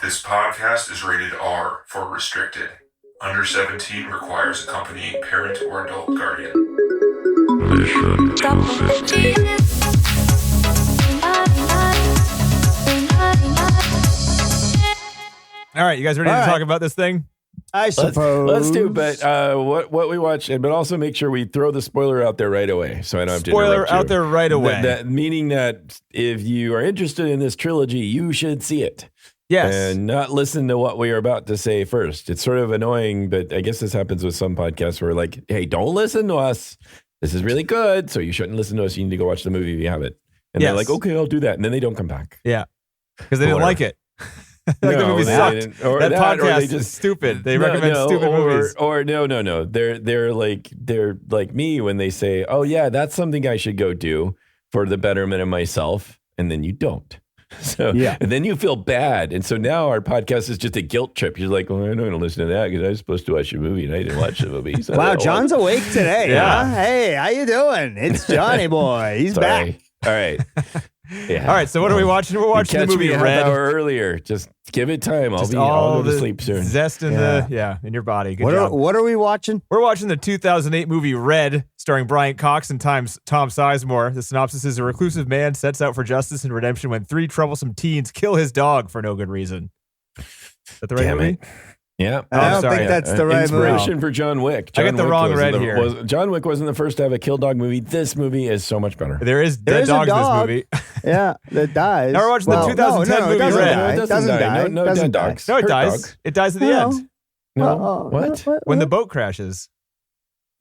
This podcast is rated R for restricted. Under 17 requires accompanying parent or adult guardian. Mission accepted. All right, you guys ready to talk about this thing? I suppose. Let's do, but what we watch, but also make sure we throw the spoiler out there right away, so I don't have to Spoiler interrupt you. out there right away. Meaning that if you are interested in this trilogy, you should see it. Yes. And not listen to what we are about to say first. It's sort of annoying, but I guess this happens with some podcasts where like, hey, don't listen to us. This is really good, so you shouldn't listen to us. You need to go watch the movie if you have it. And they're like, okay, I'll do that. And then they don't come back. Yeah. Because they didn't like it. Like the movie sucked. That podcast is stupid. They recommend stupid movies. Or no. They're like me when they say, "Oh yeah, that's something I should go do for the betterment of myself," and then you don't. So and then you feel bad, and so now our podcast is just a guilt trip. You're like, "Well, I don't want to listen to that because I was supposed to watch a movie and I didn't watch the movie." So wow, John's awake today. Huh? Hey, how you doing? It's Johnny boy. He's back. All right. Yeah. All right, so what are we watching? We're watching the movie Red. Red. An hour earlier. Just give it time. I'll go to sleep soon. Zest in in your body. Good job. What are we watching? We're watching the 2008 movie Red, starring Brian Cox and Tom Sizemore. The synopsis is: a reclusive man sets out for justice and redemption when three troublesome teens kill his dog for no good reason. Is that the right movie? Yeah. I don't think that's the right inspiration for John Wick. I got the wrong Red here. John Wick wasn't the first to have a kill dog movie. This movie is so much better. There is dead dogs in this movie. Yeah, that dies. Now we're watching the 2010 movie Red. It doesn't die. No dead dogs. No, it dies. Dog. It dies at the end. No. What? When the boat crashes.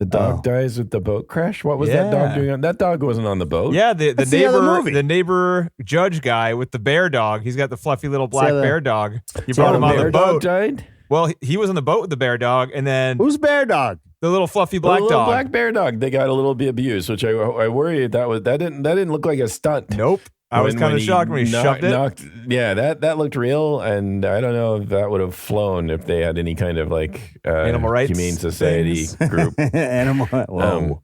The dog dies with the boat crash? What was that dog doing? That dog wasn't on the boat. Yeah, the neighbor judge guy with the bear dog. He's got the fluffy little black bear dog. You brought him on the boat. Died? Well, he was on the boat with the bear dog, and then who's bear dog? The little fluffy black dog. Black bear dog. They got a little bit abused, which I worried that didn't look like a stunt. Nope. I was kind of shocked when he shoved it. That looked real, and I don't know if that would have flown if they had any kind of like animal rights humane society group. Animal. Whoa.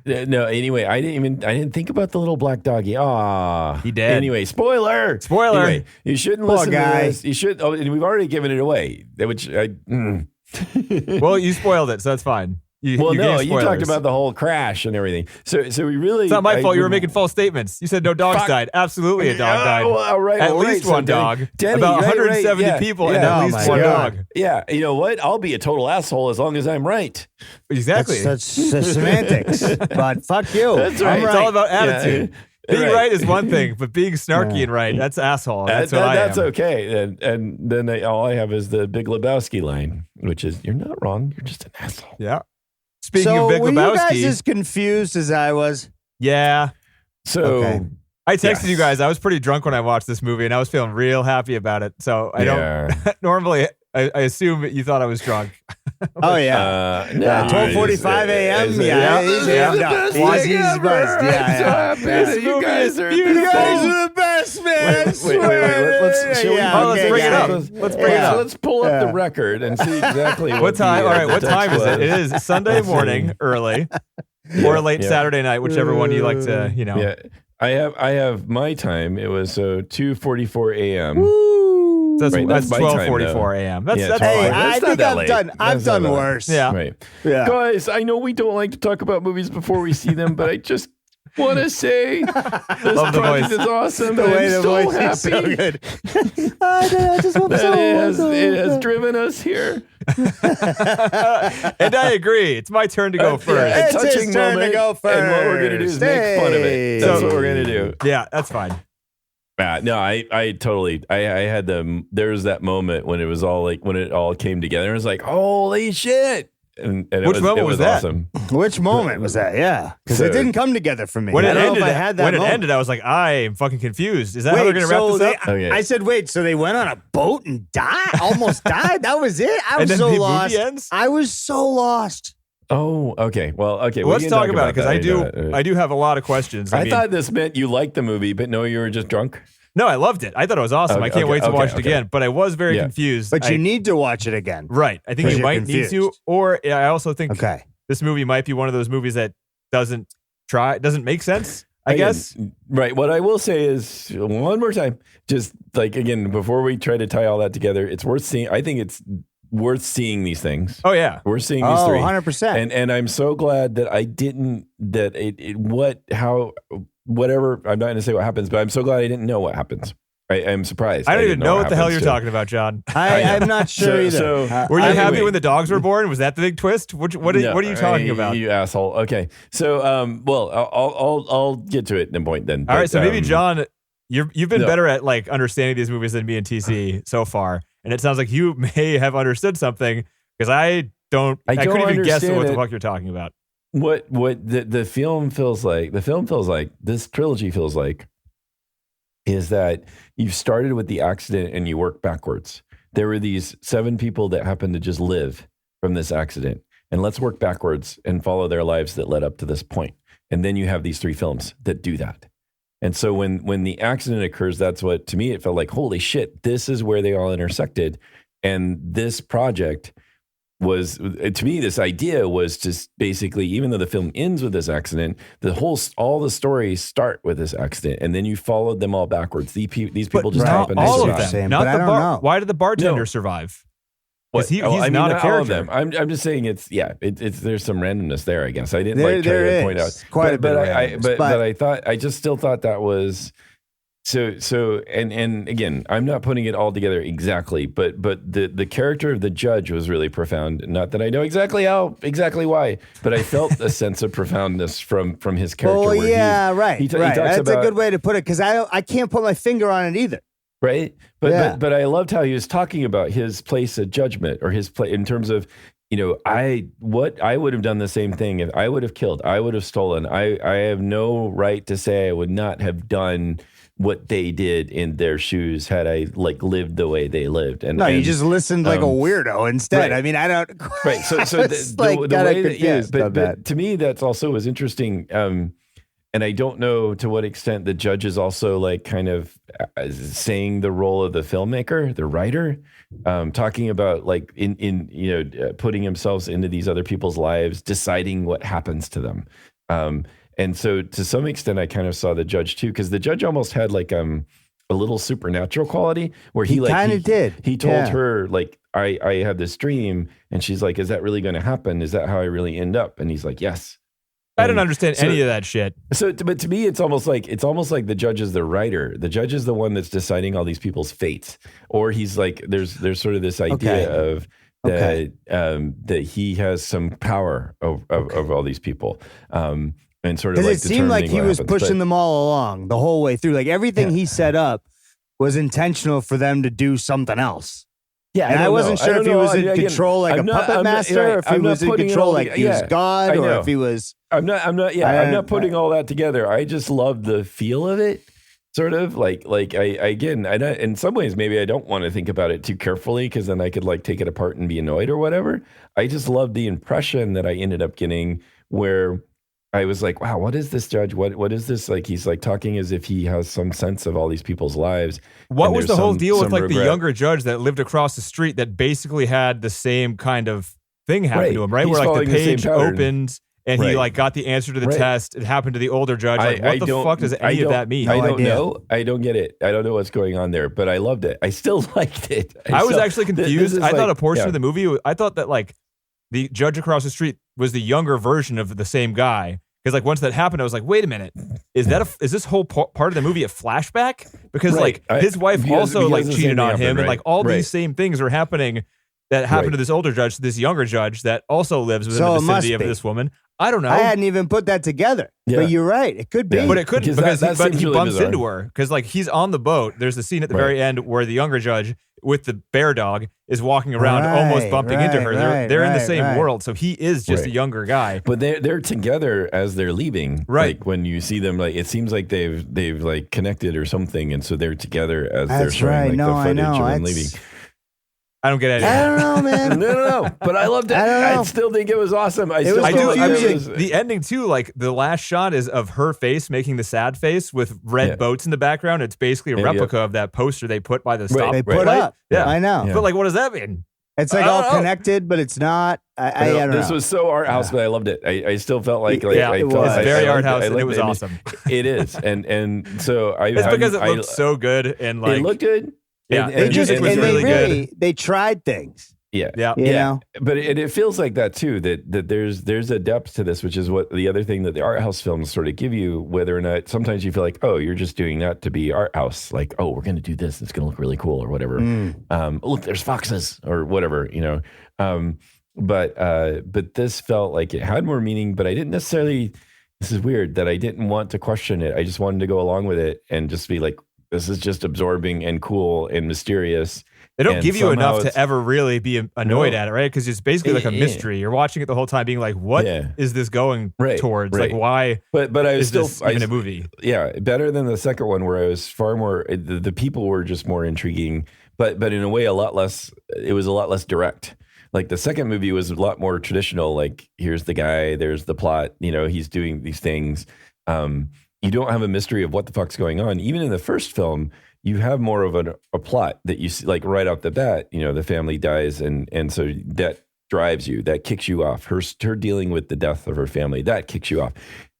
No. Anyway, I didn't think about the little black doggy. Ah, he did. Anyway, spoiler. Anyway, you shouldn't listen to this. You should. Oh, and we've already given it away. Which Well, you spoiled it, so that's fine. You talked about the whole crash and everything. So we really... It's not my fault. You were making false statements. You said no dogs died. Absolutely a dog died. At least one dog. Denny, about 170 people and at least one dog. Yeah. You know what? I'll be a total asshole as long as I'm right. Exactly. That's semantics. But fuck you. That's right. It's all about attitude. Being right is one thing, but being snarky and right, that's asshole. That's what I am. That's okay. And then all I have is the Big Lebowski line, which is, you're not wrong. You're just an asshole. Yeah. Speaking of Big Lebowski, were you guys as confused as I was? Yeah. So I texted you guys. I was pretty drunk when I watched this movie, and I was feeling real happy about it. So I don't normally. I assume that you thought I was drunk. Oh yeah, 12:45 a.m. He's buzzed. You guys are the best, man. Let's bring it up. Let's pull up the record and see exactly what time. All right, what time is it? It is Sunday morning, early, or late Saturday night, whichever one you like to. Yeah, I have my time. It was 2:44 a.m. So that's 12:44 a.m. That's hey, fine. I think I've done worse. Yeah. Right. Yeah. Guys, I know we don't like to talk about movies before we see them, but I just want to say this project is awesome. The way the so voice happy is so good. I just want it has driven us here. And I agree. It's my turn to go first. It's his turn to go first. And what we're going to do is make fun of it. That's what we're going to do. Yeah, that's fine. No, I totally. I had there was that moment when it was all like when it all came together. It was like, holy shit! And which moment was that? Awesome. Which moment was that? Yeah, because it didn't come together for me. When it ended, I was like, I am fucking confused. Is that how they're going to wrap this up? I said, wait. So they went on a boat and died? Almost died? That was it? I was so lost. Movie ends? I was so lost. Oh, okay. Well, okay. Let's talk about it because I do have a lot of questions. I thought this meant you liked the movie, but no, you were just drunk. No, I loved it. I thought it was awesome. I can't wait to watch it again. But I was very confused. But you need to watch it again. Right. I think you might need to. Or I also think this movie might be one of those movies that doesn't make sense. I guess. Right. What I will say is one more time, just like, again, before we try to tie all that together, it's worth seeing. I think it's worth seeing these things. Oh, yeah. We're seeing these three. 100%. And I'm so glad that whatever, I'm not going to say what happens, but I'm so glad I didn't know what happens. I'm surprised. I don't even know what the hell you're talking about, John. I'm not sure either. So, were you happy when the dogs were born? Was that the big twist? What are you talking about? You asshole. Okay. So, well, I'll get to it in a point then. All right. So maybe John, you've been better at like understanding these movies than me and TC so far. And it sounds like you may have understood something because I couldn't even guess what the fuck you're talking about. What the film feels like, this trilogy feels like, is that you've started with the accident and you work backwards. There were these 7 people that happened to just live from this accident. And let's work backwards and follow their lives that led up to this point. And then you have these 3 films that do that. And so when the accident occurs, that's what, to me, it felt like, holy shit, this is where they all intersected. And this project was, to me, this idea was just basically, even though the film ends with this accident, all the stories start with this accident, and then you followed them all backwards. These people just happen to survive. All of them. Not the why did the bartender survive? Because he's not a character. All of them. I'm just saying it's there's some randomness there. I guess I didn't try to point out quite a bit. But I still thought that was. So and again, I'm not putting it all together exactly, but the character of the judge was really profound. Not that I know exactly why, but I felt a sense of profoundness from his character. Oh yeah, right. He right. Talks That's about, a good way to put it because I can't put my finger on it either. Right, but I loved how he was talking about his place of judgment or his place in terms of, I would have done the same thing if I would have killed, I would have stolen. I have no right to say I would not have done what they did in their shoes had I lived the way they lived. And you just listened like a weirdo instead. Right. I mean, I don't. Right. So the way that, but to me, that's also was interesting. And I don't know to what extent the judge is also kind of saying the role of the filmmaker, the writer, talking about putting himself into these other people's lives, deciding what happens to them. And so to some extent, I kind of saw the judge too, because the judge almost had a little supernatural quality where he kind of did. He told her I have this dream, and she's like, "Is that really going to happen? Is that how I really end up?" And he's like, "Yes." I don't understand any of that shit. So, but to me, it's almost like the judge is the writer. The judge is the one that's deciding all these people's fates. Or he's there's sort of this idea of that he has some power over all these people. And sort of because it seemed like he was pushing them all along the whole way through. Like everything he set up was intentional for them to do something else. Yeah, and I wasn't sure if he was in control like a puppet master, or if he was in control like he was God, or if he was. I'm not putting all that together. I just love the feel of it. Sort of in some ways, maybe I don't want to think about it too carefully because then I could take it apart and be annoyed or whatever. I just love the impression that I ended up getting where I was like, wow, what is this judge? What is this? He's talking as if he has some sense of all these people's lives. What was the whole deal with the younger judge that lived across the street that basically had the same kind of thing happen to him, right? He's where the page opened and he got the answer to the test. It happened to the older judge. What the fuck does any of that mean? I don't know. I don't get it. I don't know what's going on there, but I loved it. I still liked it. I was actually confused. I thought a portion of the movie, I thought that the judge across the street was the younger version of the same guy. Because once that happened, I was like, wait a minute, is this whole part of the movie a flashback? Because his wife also cheated on him, and all these same things are happening that happened to this older judge, this younger judge that also lives within the vicinity of this woman. I don't know. I hadn't even put that together. Yeah. But you're right. It could be. Yeah. But it couldn't because he bumps into her. Because he's on the boat. There's the scene at the very end where the younger judge with the bear dog is walking around almost bumping into her. They're in the same world. So he is just a younger guy. But they're together as they're leaving. Right. When you see them, it seems like they've connected or something. And so they're together as they're showing the footage of them leaving. I don't get it. I don't know, man. No. But I loved it. I still think it was awesome. The ending too, the last shot is of her face making the sad face with red boats in the background. It's basically a replica of that poster they put by the stop. They put up. Yeah, I know. But what does that mean? It's like all connected, but it's not. I don't know. This was so art house, but I loved it. I still felt like it was very art house, and it was awesome. It is, and so it's because it looked so good, and like it looked good. Yeah, the music was really good. They tried things. Yeah. You know? But it feels like that too, that there's a depth to this, which is what the other thing that the art house films sort of give you, whether or not sometimes you feel like, oh, you're just doing that to be art house. Like, oh, we're going to do this. It's going to look really cool or whatever. Look, there's foxes or whatever, you know? But this felt like it had more meaning, but I didn't necessarily, this is weird that I didn't want to question it. I just wanted to go along with it and just be like, this is just absorbing and cool and mysterious. They don't give you enough to ever really be annoyed at it, right? Because it's basically like a mystery. You're watching it the whole time being like, what is this going towards? Like, why but I was is still this even a movie? Yeah, better than the second one where I was far more, the people were just more intriguing, but in a way, it was a lot less direct. Like the second movie was a lot more traditional, like here's the guy, there's the plot, you know, he's doing these things. You don't have a mystery of what the fuck's going on. Even in the first film, you have more of a plot that you see, like right off the bat, you know, the family dies and so that drives you, that kicks you off. Her dealing with the death of her family, that kicks you off.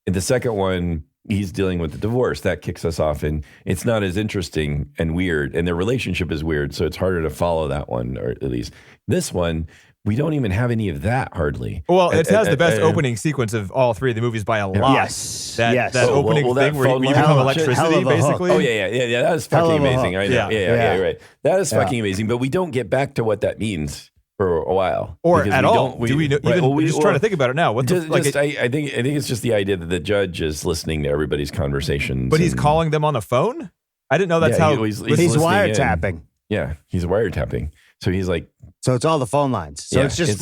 In the second one, he's dealing with the divorce, that kicks us off, and it's not as interesting and weird, and their relationship is weird, so it's harder to follow that one, or at least this one. We don't even have any of that hardly. Well, it has the best opening sequence of all three of the movies by a lot. Yes. That opening thing where you become electricity, basically. Oh, yeah. That was fucking amazing. I know. Yeah, right. That is fucking amazing. But we don't get back to what that means for a while. Or at all. Do we know? We're just trying to think about it now. I think it's just the idea that the judge is listening to everybody's conversations. But he's calling them on the phone? I didn't know that's how. He's wiretapping. Yeah, he's wiretapping. So he's like, so it's all the phone lines. So it's just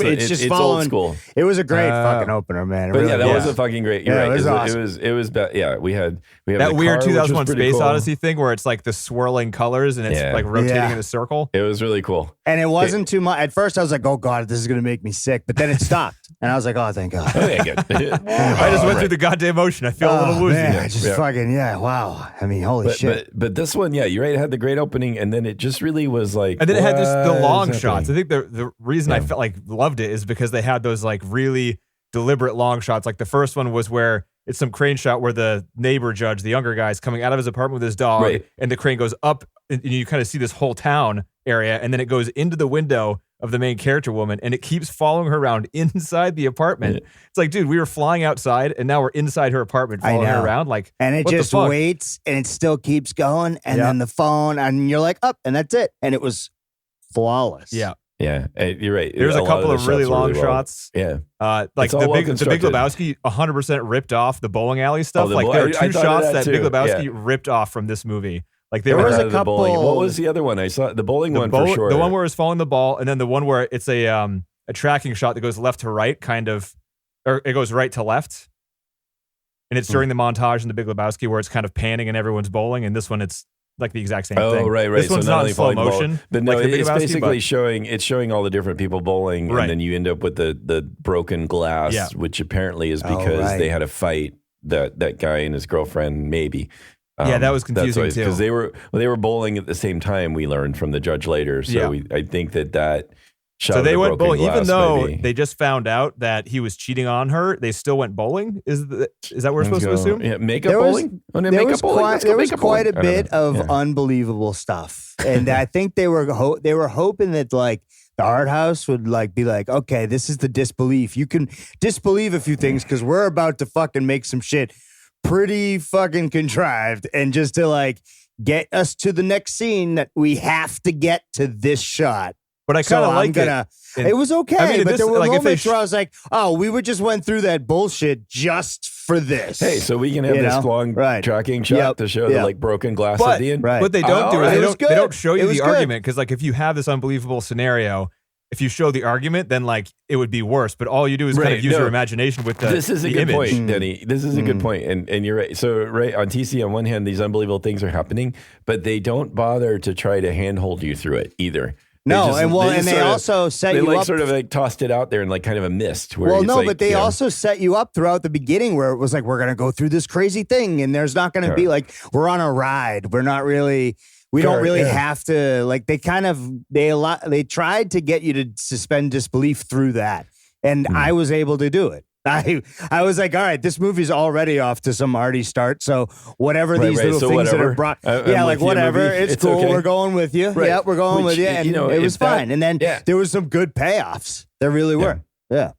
following. Old school. It was a great fucking opener, man. But really, that was a fucking great. You're right. It was awesome. It was we had that weird 2001 Space Odyssey thing where it's like the swirling colors and it's like rotating in a circle. It was really cool. And it wasn't too much. At first, I was like, "Oh God, this is gonna make me sick." But then it stopped, and I was like, "Oh, thank God." Okay, good. I just went through the goddamn motion. I feel a little woozy. Man, I just fucking wow. I mean, holy shit. But this one, you're right. It had the great opening, and then it just really was like, and then it had the long shots. I think the reason I felt like loved it is because they had those like really deliberate long shots. Like the first one was where it's some crane shot where the neighbor judge, the younger guy, is coming out of his apartment with his dog, and the crane goes up, and you kind of see this whole town area, and then it goes into the window of the main character woman, and it keeps following her around inside the apartment. It's like, dude, we were flying outside, and now we're inside her apartment following her around. Like, and it just waits, and it still keeps going, and then the phone, and you're like, up, and that's it, and it was flawless. Yeah. Yeah, you're right. There's a couple of really long shots. Yeah. Like the Big Lebowski 100% ripped off the bowling alley stuff. Like there are two shots that Big Lebowski ripped off from this movie. Like there was a couple. What was the other one? I saw the bowling one for sure. The one where it's following the ball, and then the one where it's a tracking shot that goes left to right, kind of, or it goes right to left. And it's during the montage in the Big Lebowski where it's kind of panning and everyone's bowling, and this one it's like the exact same thing. Oh, right. This one's not in slow motion. But no, it's basically showing all the different people bowling, and then you end up with the broken glass, which apparently is because they had a fight, that guy and his girlfriend, maybe. That was confusing too. Because they were bowling at the same time, we learned from the judge later. So I think that shot. So they went bowling, even though they just found out that he was cheating on her. They still went bowling. Is that what we're supposed to assume? Yeah, makeup bowling. There was quite a bit of unbelievable stuff, and I think they were hoping that like the art house would like be like, okay, this is the disbelief. You can disbelieve a few things because we're about to fucking make some shit pretty fucking contrived, and just to like get us to the next scene that we have to get to this shot. But I kind of like it. It was okay, I mean, but there were moments where I was like, "Oh, we just went through that bullshit just for this." Hey, so we can have this long tracking shot to show the like broken glass at the end. What they don't do is they don't show you the argument, because like if you have this unbelievable scenario, if you show the argument, then like it would be worse. But all you do is kind of use your imagination with the This is a good image. point, Denny. This is a good point, and you're right. So on TC, on one hand, these unbelievable things are happening, but they don't bother to try to handhold you through it either. No, and they also set you up. Sort of like tossed it out there in like kind of a mist. Where Well, no, but they also set you up throughout the beginning where it was like, we're going to go through this crazy thing, and there's not going to be like, we're on a ride. We're not really, we don't really have to, like, they tried to get you to suspend disbelief through that. And I was able to do it. I was like, all right, this movie's already off to some arty start. So whatever these little things that are brought, whatever, it's cool. Okay. We're going with you. Right. Yeah, we're going with you. And it was fine. And then there was some good payoffs. There really were. Yeah.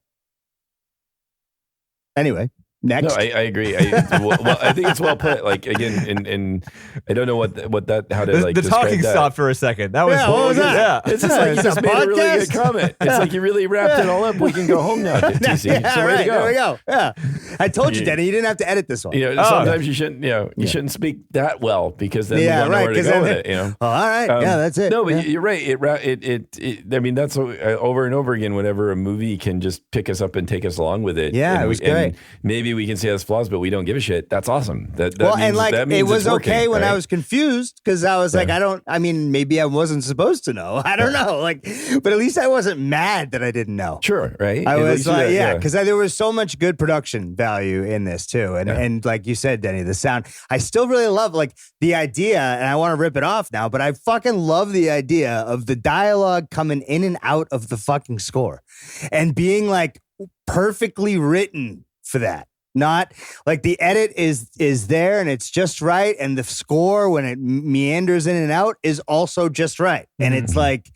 Anyway. Next. No, I agree. I think it's well put. Like again, and I don't know how to like. The talking that. Stopped for a second. That was what was that? Yeah, it's just like you just made a really good comment. It's like you really wrapped it all up. We can go home now, TC. Yeah, right. There we go. Yeah, I told you, Denny. You didn't have to edit this one. Sometimes you shouldn't. You shouldn't speak that well because then we don't know where to go with it. Oh, all right. That's it. No, but you're right. I mean, that's over and over again. Whenever a movie can just pick us up and take us along with it. Yeah, it was great. Maybe we can see it has flaws, but we don't give a shit. That's awesome. That means it was working, okay when right? I was confused because I was like, maybe I wasn't supposed to know. I don't know. Like, but at least I wasn't mad that I didn't know. Sure, right? I was like, because there was so much good production value in this too. And like you said, Denny, the sound, I still really love like the idea, and I want to rip it off now, but I fucking love the idea of the dialogue coming in and out of the fucking score and being like perfectly written for that. Not like the edit is there and it's just right, and the score when it meanders in and out is also just right, and it's like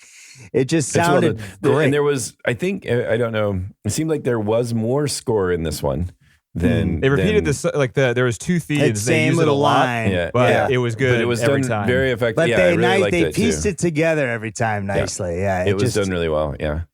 it just sounded great. And there was, I think, I don't know, it seemed like there was more score in this one than they repeated this like there was two themes. They used it a lot, but it was good. But it was every done time. very effective. But they liked pieced it together every time nicely. Yeah, it was done really well. Yeah,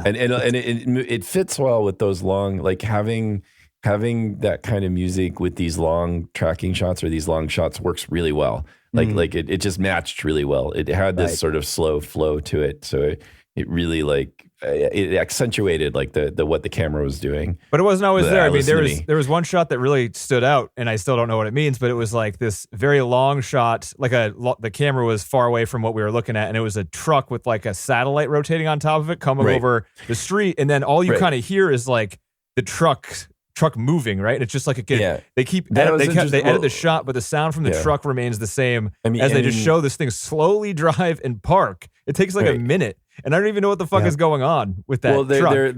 and it fits well with those long, like having that kind of music with these long tracking shots or these long shots works really well. Like it just matched really well. It had this sort of slow flow to it. So it really it accentuated like the what the camera was doing. But it wasn't always there. I mean, there was one shot that really stood out, and I still don't know what it means, but it was like this very long shot, like the camera was far away from what we were looking at, and it was a truck with like a satellite rotating on top of it coming over the street, and then all you kind of hear is like the truck moving, right? And it's just like they edit the shot, but the sound from the truck remains the same as they just show this thing slowly drive and park. It takes like a minute, and I don't even know what the fuck is going on with that truck.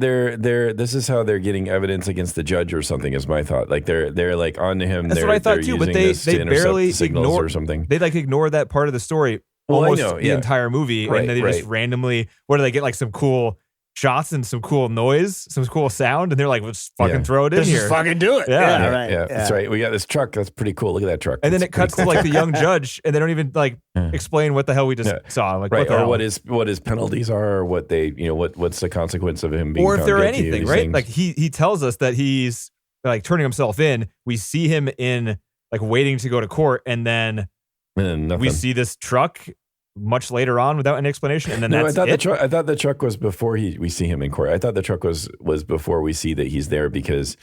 This is how they're getting evidence against the judge or something, is my thought. Like they're like onto him. That's what I thought too, but they barely ignore or something. They like ignore that part of the story almost the entire movie, and then they just randomly, what do they get, like some cool shots and some cool noise, some cool sound, and they're like, let's fucking throw it in here. Just fucking do it. Yeah, that's right. We got this truck. That's pretty cool. Look at that truck. And then it cuts to like the young judge, and they don't even like explain what the hell we just saw. Like, what his penalties are, or what they, what's the consequence of him being, or if there are anything, right? Things. Like he tells us that he's like turning himself in. We see him in like waiting to go to court, and then we see this truck much later on without an explanation, and then that's it. I thought the truck was before we see him in court. I thought the truck was before we see that he's there, because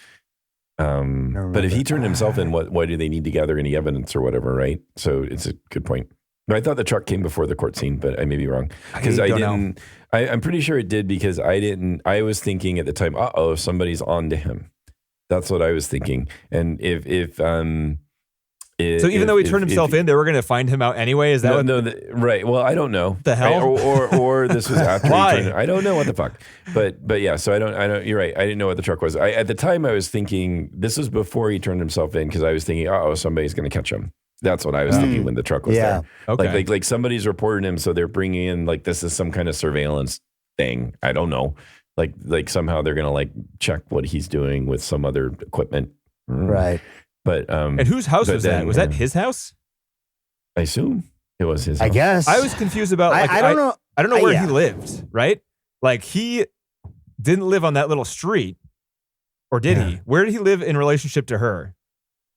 but if he turned himself in, why do they need to gather any evidence or whatever, right? So it's a good point. No, I thought the truck came before the court scene, but I may be wrong, because I didn't. I'm pretty sure it did, because I didn't. I was thinking at the time, somebody's on to him. That's what I was thinking, and so even though he turned himself in, they were going to find him out anyway. Is that right? Well, I don't know. The hell? Right? Or this was after. Why? I don't know what the fuck. But yeah. So I don't. You're right. I didn't know what the truck was. At the time, I was thinking this was before he turned himself in, because I was thinking, somebody's going to catch him. That's what I was thinking when the truck was there. Okay. Like somebody's reporting him, so they're bringing in like this is some kind of surveillance thing. I don't know. Like somehow they're going to like check what he's doing with some other equipment. Right. But and whose house was that? Was that his house? I assume it was his house. I guess. I was confused about. Like, I don't know. I don't know where he lived. Right? Like he didn't live on that little street, or did he? Where did he live in relationship to her,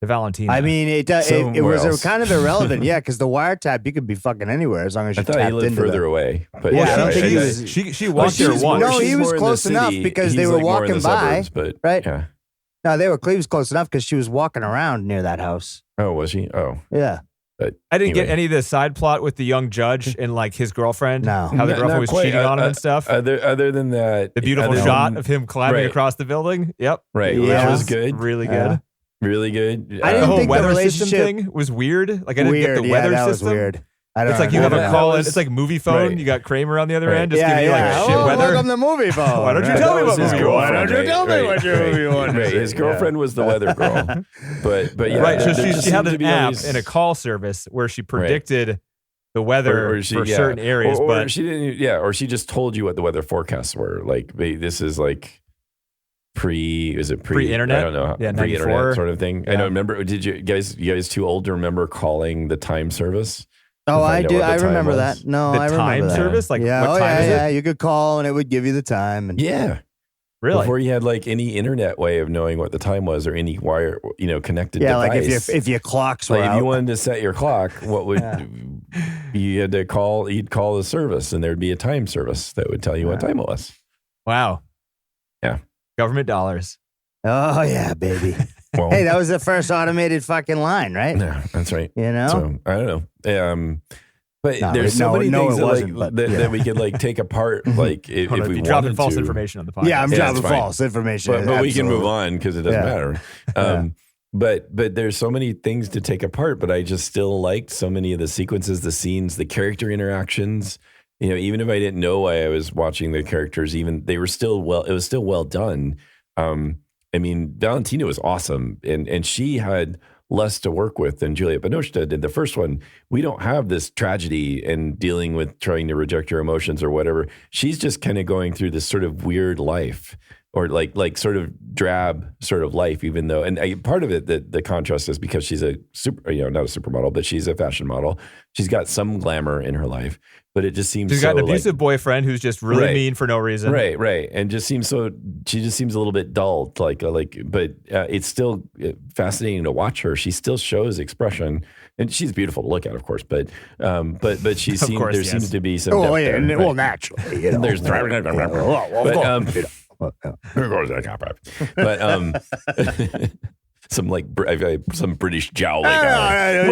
to Valentina? I mean, it was kind of irrelevant. Yeah, because the wiretap, you could be fucking anywhere as long as you tapped into. I thought he lived further away. But I don't think he was. She walked there once. No, he was close enough because they were walking by. But right. Yeah. No, he was close enough because she was walking around near that house. Oh, was she? Oh. Yeah. But I didn't get any of the side plot with the young judge and like his girlfriend. No. How the girlfriend was cheating on him and stuff. Other than that, the beautiful shot of him climbing across the building. Yep. Right. Yeah. Which was good. Really good. Really good. I didn't the whole think the weather system relationship thing was weird. Like I didn't get the weather that system. Was weird. It's like you have a call. It's like movie phone. Right. You got Kramer on the other end, just Yeah, giving you like shit weather. Welcome to movie phone. Why don't you tell me what movie you want? Why don't you tell me what your movie you want? Right. His girlfriend was the weather girl, but yeah, right. So there she had an app always, and a call service where she predicted the weather for certain areas, or but she didn't. Yeah, or she just told you what the weather forecasts were. Like this is like pre-internet? I don't know. Yeah, pre-internet sort of thing. Yeah. I don't remember. Did you guys too old to remember calling the time service? Oh, I do. I remember that. No, I remember time that. service. Like, yeah, what time is it? Yeah, you could call and it would give you the time. And yeah, really. Before you had like any internet way of knowing what the time was or any wire, connected device. Like if your clocks were if you wanted to set your clock, what would you had to call? You'd call the service, and there'd be a time service that would tell you what time it was. Wow. Yeah. Government dollars. Oh yeah, baby. Well, hey, that was the first automated fucking line, right? Yeah, that's right. You know, so I don't know. But there's so many things that we could like take apart, like if we wanted dropping false to. information on the podcast. Yeah, I'm dropping false information, but we can move on because it doesn't matter. But there's so many things to take apart. But I just still liked so many of the sequences, the scenes, the character interactions. Even if I didn't know why I was watching the characters, it was still well done. I mean, Valentina was awesome, and she had less to work with than Juliette Binoche did. In the first one, we don't have this tragedy and dealing with trying to reject your emotions or whatever. She's just kind of going through this sort of weird life, or like sort of drab sort of life, even though, and part of it, the contrast is because she's a not a supermodel, but she's a fashion model. She's got some glamour in her life, but it just seems she's got an abusive boyfriend who's just really mean for no reason. Right. And she just seems a little bit dull, but it's still fascinating to watch her. She still shows expression, and she's beautiful to look at, of course, but she seems to be some depth there, well, naturally, there's some some British jowling. Hey,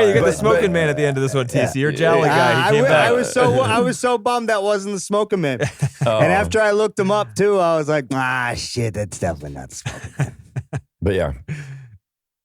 you get the smoking man at the end of this one, TC. You're a jowling guy. He came back. I was so bummed that wasn't the smoking man. And after I looked him up too, I was like, shit, that's definitely not the smoking man. But yeah.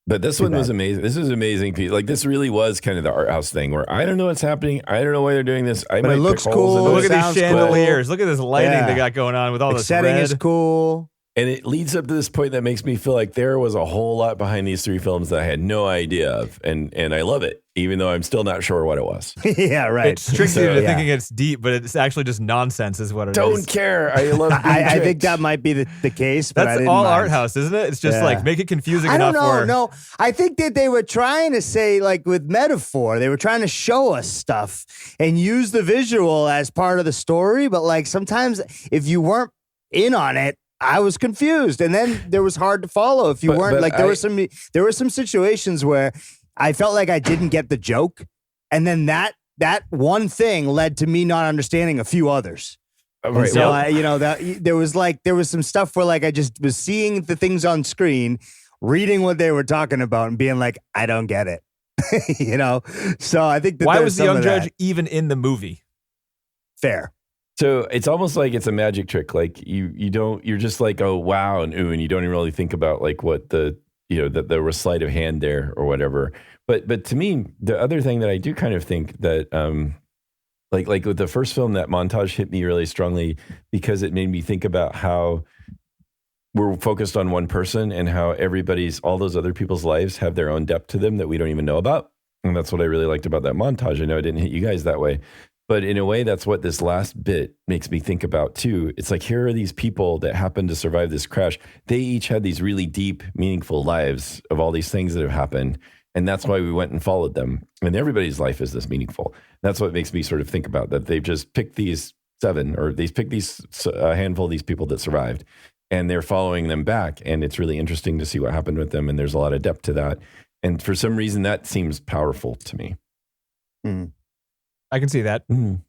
But this one was amazing. This was amazing piece. Like this really was kind of the art house thing where I don't know what's happening. I don't know why they're doing this. But it looks cool. Look at these chandeliers. Look at this lighting they got going on with all this setting red. is cool. And it leads up to this point that makes me feel like there was a whole lot behind these three films that I had no idea of. And I love it, even though I'm still not sure what it was. Yeah, right. It tricks you into thinking it's deep, but it's actually just nonsense is what it is. Don't care. I love I think that might be the case, but that's all art house, isn't it? It's just like make it confusing enough. No, I think that they were trying to say, like with metaphor, they were trying to show us stuff and use the visual as part of the story. But like sometimes if you weren't in on it, I was confused, and then there was hard to follow if you weren't. Like there were some situations where I felt like I didn't get the joke, and then that one thing led to me not understanding a few others. Right. So there was some stuff where like I just was seeing the things on screen, reading what they were talking about, and being like, I don't get it. So I think that why was the young judge even in the movie? Fair. So it's almost like it's a magic trick. Like you're just like, oh, wow. And ooh, and you don't even really think about like what the sleight of hand there or whatever. But to me, the other thing that I do kind of think that, like with the first film, that montage hit me really strongly because it made me think about how we're focused on one person and how all those other people's lives have their own depth to them that we don't even know about. And that's what I really liked about that montage. I know it didn't hit you guys that way. But in a way, that's what this last bit makes me think about too. It's like, here are these people that happened to survive this crash. They each had these really deep, meaningful lives of all these things that have happened. And that's why we went and followed them. And everybody's life is this meaningful. That's what makes me sort of think about that. They've just picked these handful of these people that survived, and they're following them back. And it's really interesting to see what happened with them. And there's a lot of depth to that. And for some reason, that seems powerful to me. Mm. I can see that. Mm.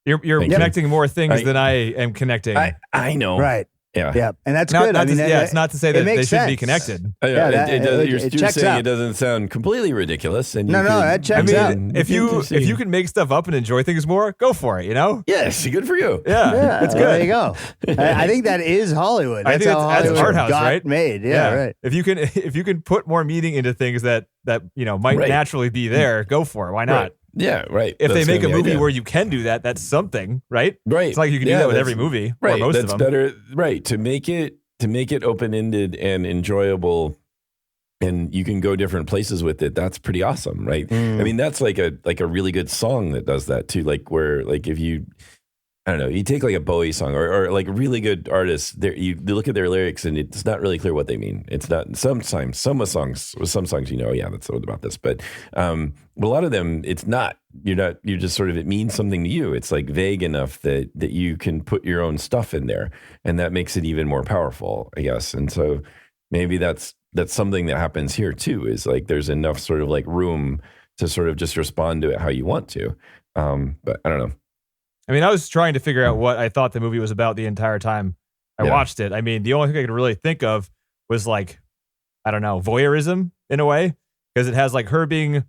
You're connecting more things than I am connecting. I know. Right. Yeah, and that's not, good. Not it's not to say that they shouldn't be connected. You're saying it doesn't sound completely ridiculous. And that checks out. If you can make stuff up and enjoy things more, go for it. Yes, good for you. Yeah, it's good. There you go. I think that is Hollywood. That's how Hollywood art house, got right? made. Yeah, right. If you can put more meaning into things that might naturally be there, go for it. Why not? Right. Yeah, right. If they make a movie where you can do that, that's something, right? Right. It's like you can do that with every movie, right? Or most that's of them. better, right? To make it open ended and enjoyable, and you can go different places with it. That's pretty awesome, right? I mean, that's like a really good song that does that too. Like where if you, I don't know, you take like a Bowie song or like really good artists, you look at their lyrics and it's not really clear what they mean. It's not sometimes some songs that's about this, but a lot of them it's not. You're just sort of, it means something to you. It's like vague enough that you can put your own stuff in there, and that makes it even more powerful, I guess. And so maybe that's something that happens here too. Is like there's enough sort of like room to sort of just respond to it how you want to. But I don't know. I mean, I was trying to figure out what I thought the movie was about the entire time I watched it. I mean, the only thing I could really think of was like, I don't know, voyeurism in a way, because it has like her being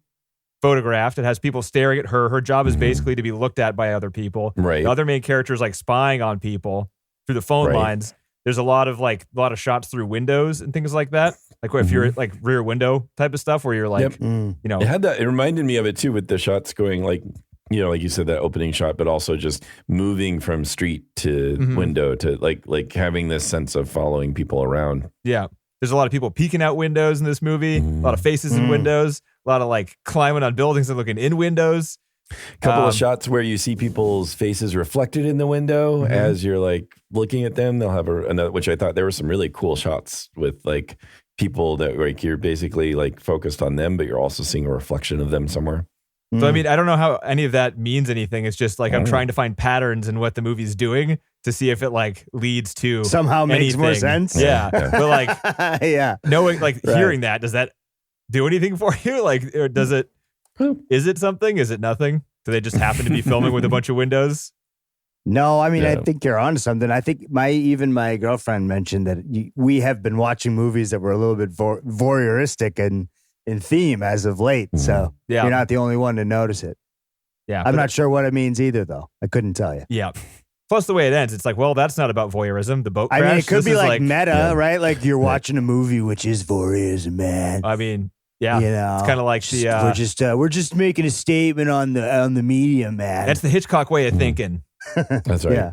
photographed. It has people staring at her. Her job is basically to be looked at by other people. Right. The other main character is like spying on people through the phone lines. There's a lot of shots through windows and things like that. Like if you're like rear window type of stuff where you're like, it had that. It reminded me of it too with the shots going like, like you said, that opening shot, but also just moving from street to window to like having this sense of following people around. Yeah. There's a lot of people peeking out windows in this movie, a lot of faces in windows, a lot of like climbing on buildings and looking in windows. A couple of shots where you see people's faces reflected in the window as you're like looking at them. They'll have another, which I thought there were some really cool shots with like people that like you're basically like focused on them, but you're also seeing a reflection of them somewhere. So, I mean, I don't know how any of that means anything. It's just like I'm trying to find patterns in what the movie's doing to see if it like leads to somehow makes anything. more sense. Yeah. But like, knowing, like hearing that, does that do anything for you? Like, or does it, is it something? Is it nothing? Do they just happen to be filming with a bunch of windows? No, I mean, I think you're onto something. I think my girlfriend mentioned that we have been watching movies that were a little bit voyeuristic and in theme as of late. So you're not the only one to notice it. Yeah. I'm not sure what it means either, though. I couldn't tell you. Yeah. Plus the way it ends, it's like, well, that's not about voyeurism. The boat crash. I mean, it could be like meta, right? Like you're watching a movie, which is voyeurism, man. I mean, yeah, it's kind of like we're just making a statement on the medium, man. That's the Hitchcock way of thinking. That's right. Yeah.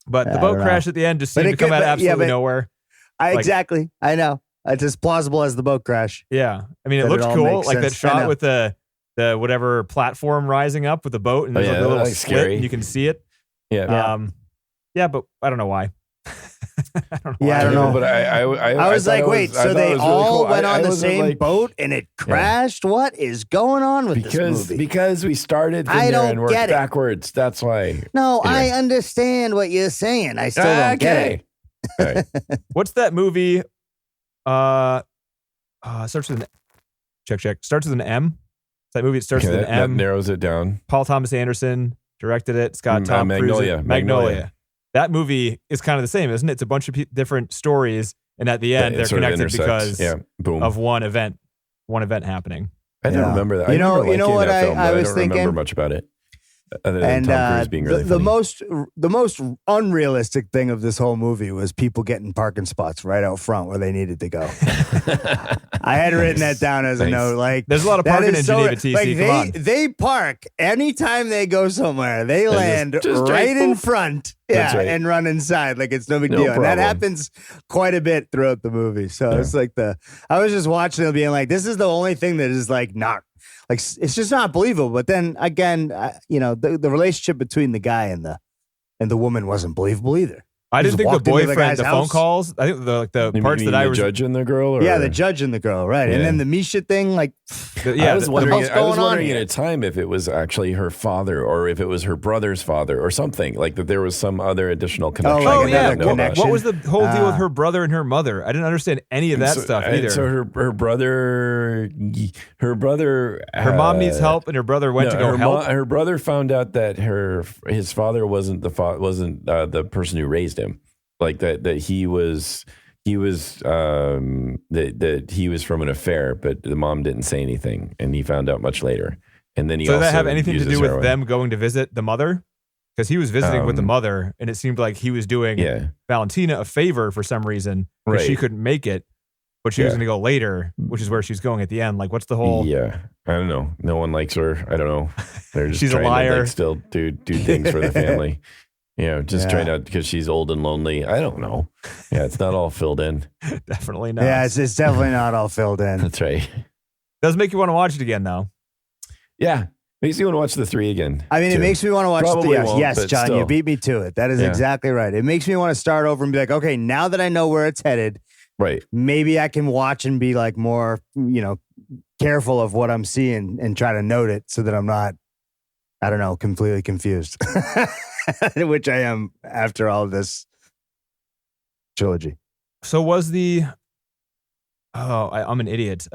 But the boat crash at the end just seemed to come out of absolutely nowhere. Exactly. I know. It's as plausible as the boat crash. Yeah. I mean, it looked cool. Like that shot with the whatever platform rising up with the boat and there's like a little slit scary. And you can see it. Yeah. Yeah, but I don't know why. I don't know. But I was like, wait, so they all went on the same boat and it crashed? What is going on with this movie? Because we started from there and worked backwards. That's why. No, anyway. I understand what you're saying. I still don't get it. All right. What's that movie? Starts with an check. Starts with an M. It's that movie. It starts with an M. That narrows it down. Paul Thomas Anderson directed it. It's got Tom Cruise. Magnolia. That movie is kind of the same, isn't it? It's a bunch of different stories, and at the end, they're connected because of one event happening. I don't remember that. You know what I was thinking? I don't remember much about it. Other than Tom Cruise being really the most unrealistic thing of this whole movie was people getting parking spots right out front where they needed to go. I had written that down as a note. Like, there's a lot of parking in Geneva, TC. Like Come on. They park anytime they go somewhere. They land right in front, and run inside like it's no big deal. And that happens quite a bit throughout the movie. So it's like I was just watching it, being like, this is the only thing that is like not. Like, it's just not believable. But then again, the relationship between the guy and the woman wasn't believable either. I didn't think the boyfriend, the phone calls, I think the parts that I was... The judge and the girl? Or? Yeah, the judge and the girl, right. Yeah. And then the Misha thing, like... I was wondering at a time if it was actually her father or if it was her brother's father or something, like that there was some other additional connection. Oh, yeah. What was the whole deal with her brother and her mother? I didn't understand any of that stuff either. So her brother... Her mom needs help and her brother went to go help? Her brother found out that his father wasn't the person who raised him. like that he was that he was from an affair, but the mom didn't say anything, and he found out much later. And then he so also did that have anything to do with heroin. them going to visit the mother? Because he was visiting with the mother, and it seemed like he was doing Valentina a favor for some reason because she couldn't make it, but she was going to go later, which is where she's going at the end. Like, what's the whole? Yeah, I don't know. No one likes her. I don't know. They're just she's trying a liar. to like, still do things for the family. Just trying to because she's old and lonely. I don't know. Yeah, it's not all filled in. Definitely not. Yeah, it's definitely not all filled in. That's right. Does make you want to watch it again, though. Yeah. Makes you want to watch the 3 again. I mean, it makes me want to watch yes, John, still. you beat me to it. That is exactly right. It makes me want to start over and be like, okay, now that I know where it's headed, right? Maybe I can watch and be like more, careful of what I'm seeing and try to note it so that I'm not, I don't know, completely confused, which I am after all this trilogy. So was I'm an idiot.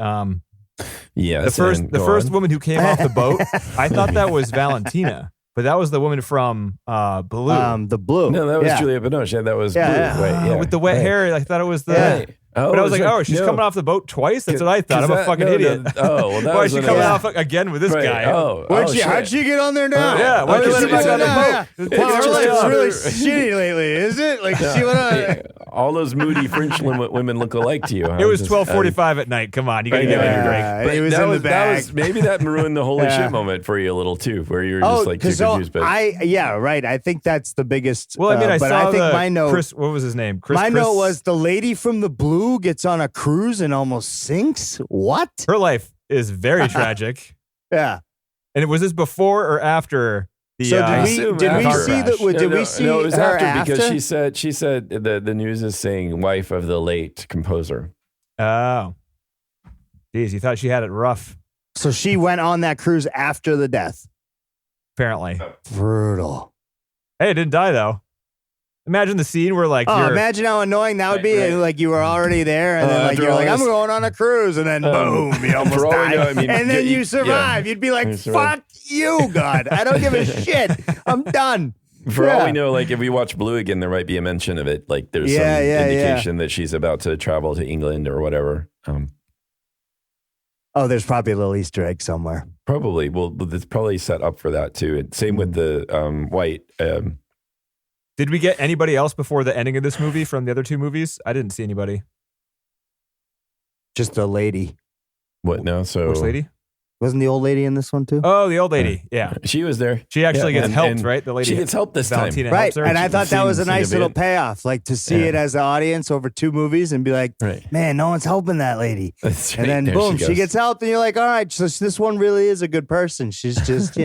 Yeah, the first woman who came off the boat, I thought that was Valentina, but that was the woman from Blue. The Blue. No, that was Julia Binoche. That was Blue. Right, with the wet hair. I thought it was the. Yeah. But I was like, she's coming off the boat twice? That's what I thought. I'm a fucking idiot. Why is she coming off again with this guy? How'd she get on there now? Yeah, why'd you let her back on the boat? Her life's really shitty lately, is it? Like, she went on. All those moody French women look alike to you. Huh? It was 12:45 at night. Come on, you got to give me a break. But it was in the bag. Maybe that ruined the holy shit moment for you a little too, where you're just like too confused. But right. I think that's the biggest. Well, I mean, I saw my note. Chris, what was his name? My note was the lady from the Blue gets on a cruise and almost sinks. What? Her life is very tragic. Yeah. And was this before or after? Did we see no, it was her after because she said the news is saying wife of the late composer. Oh. Geez, you thought she had it rough. So she went on that cruise after the death. Apparently. Brutal. Hey, it didn't die though. Imagine the scene where imagine how annoying that would be. Right. Like you were already there and then you're like, I'm going on a cruise and then boom, you almost died. And then you survive. You'd be like, fuck you, God. I don't give a shit. I'm done. For all we know, like if we watch Blue again, there might be a mention of it. Like there's some indication that she's about to travel to England or whatever. There's probably a little Easter egg somewhere. Probably. Well, it's probably set up for that too. And same with the White. Did we get anybody else before the ending of this movie from the other two movies? I didn't see anybody. Just the lady. What now? So which lady? Wasn't the old lady in this one too? Oh, the old lady. Yeah. She was there. She actually gets helped, right? The lady. She gets helped this time. Right. And I thought that was a nice little payoff. Like to see it as an audience over 2 movies and be like, man, no one's helping that lady. That's right. And then boom, she gets helped and you're like, all right, so this one really is a good person. She's just,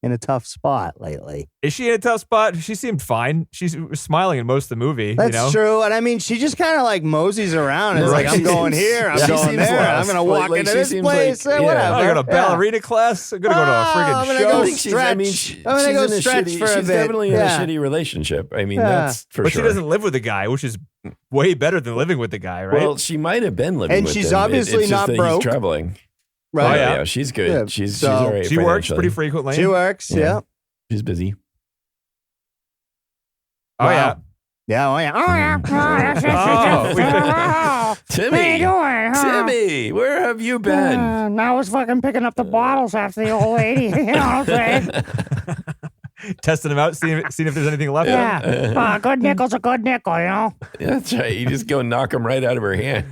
in a tough spot lately. Is she in a tough spot? She seemed fine. She's smiling in most of the movie. That's true. And I mean, she just kind of like moseys around. It's like, I'm going here. I'm going there. I'm going to walk into this place. Whatever. I got a ballerina class. I'm going to go to a friggin' show. I'm going to go stretch for a bit. She's definitely in a shitty relationship. I mean, that's for sure. But she doesn't live with the guy, which is way better than living with the guy, right? Well, she might have been living with him. And she's obviously not broke. He's traveling. Right. Oh, yeah, she's good. Yeah. She's all right. She works pretty frequently. She works, yeah. She's busy. Oh, yeah. Yeah, oh, yeah. Timmy. What are you doing, huh? Timmy, where have you been? I was fucking picking up the bottles after the old lady. You know what I'm saying? Testing them out, seeing if there's anything left. Yeah. Good nickel's a good nickel, Yeah, that's right. You just go knock them right out of her hand.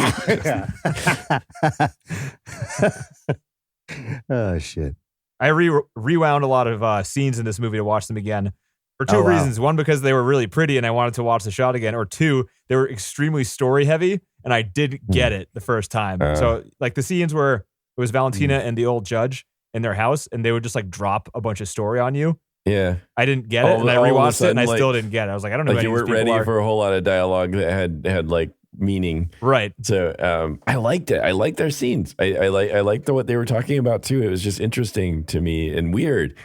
Oh, shit. I rewound a lot of scenes in this movie to watch them again for 2 reasons. One, because they were really pretty and I wanted to watch the shot again. Or 2, they were extremely story heavy and I didn't get it the first time. So like the scenes where it was Valentina and the old judge in their house and they would just like drop a bunch of story on you. Yeah. I didn't get it and I rewatched it and I still didn't get it. I was like, I don't know. Like you weren't ready for a whole lot of dialogue that had like meaning. Right. So I liked it. I liked their scenes. I liked what they were talking about too. It was just interesting to me and weird.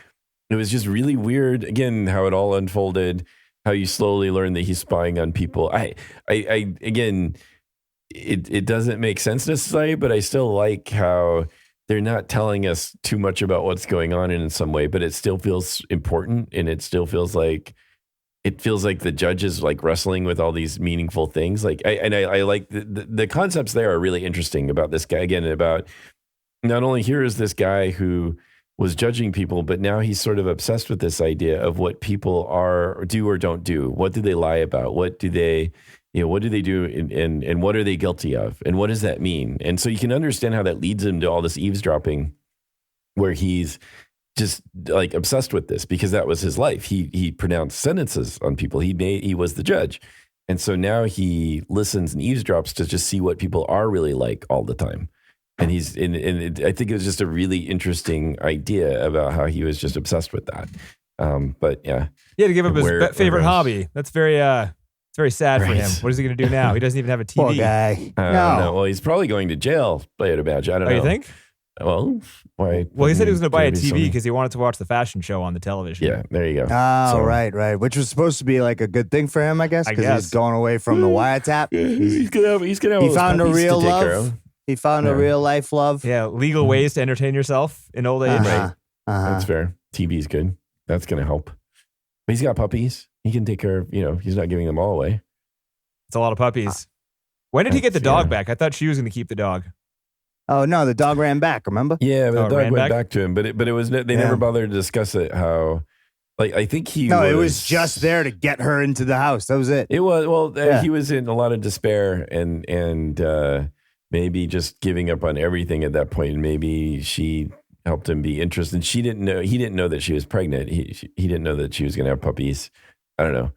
It was just really weird. Again, how it all unfolded, how you slowly learn that he's spying on people. I again, it doesn't make sense necessarily, but I still like how they're not telling us too much about what's going on in some way, but it still feels important and it still feels like it feels like the judge is like wrestling with all these meaningful things. Like, I like the concepts there are really interesting about this guy. Again, about not only here is this guy who was judging people, but now he's sort of obsessed with this idea of what people are, or do or don't do. What do they lie about? What do they do and what are they guilty of? And what does that mean? And so you can understand how that leads him to all this eavesdropping where he's just like obsessed with this because that was his life. He pronounced sentences on people. He was the judge. And so now he listens and eavesdrops to just see what people are really like all the time. And I think it was just a really interesting idea about how he was just obsessed with that. But yeah. He had to give up his favorite hobby. That's very sad for him. What is he going to do now? He doesn't even have a TV. Poor guy. No. Well, he's probably going to jail, I'd imagine. I don't know. You think? Well, why? Well, he said he was going to buy a TV because he wanted to watch the fashion show on the television. Yeah, there you go. Oh, right. Which was supposed to be like a good thing for him, I guess, because he's going away from the wiretap. He's gonna have he found a real love. He found a real life love. Yeah, legal ways to entertain yourself in old age. Right. That's fair. TV's good. That's going to help. But he's got puppies. He can take care of, he's not giving them all away. It's a lot of puppies. When did he get the dog back? I thought she was going to keep the dog. Oh, no, the dog ran back, remember? Yeah, but the dog went back to him. But it was, they never bothered to discuss it, how, like, I think it was just there to get her into the house. That was it. It was, he was in a lot of despair and maybe just giving up on everything at that point. And maybe she helped him be interested. He didn't know that she was pregnant. He didn't know that she was going to have puppies. I don't know.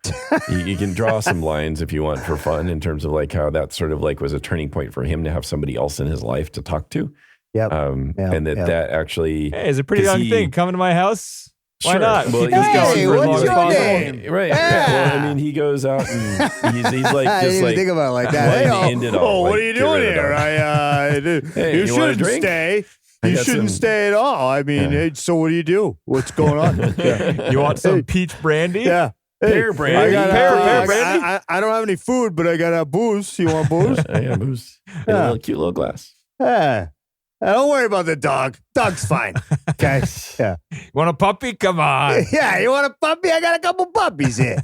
You can draw some lines if you want for fun in terms of like how that sort of like was a turning point for him to have somebody else in his life to talk to. Yep. And that actually. Hey, it's a pretty young thing. Coming to my house. Why sure. not? Well, hey, what's your name? Right. Yeah. Well, I mean, he goes out and he's like, I didn't even think about it like that. What are you doing here? You shouldn't stay. You shouldn't stay at all. I mean, so what do you do? What's going on? You want some peach brandy? Yeah. Pear brandy. Pear brandy. I don't have any food, but I got booze. You want booze? I got booze. In a little cute little glass. Yeah. Don't worry about the dog. Dog's fine. Okay. Yeah. You want a puppy? Come on. Yeah. You want a puppy? I got a couple puppies here.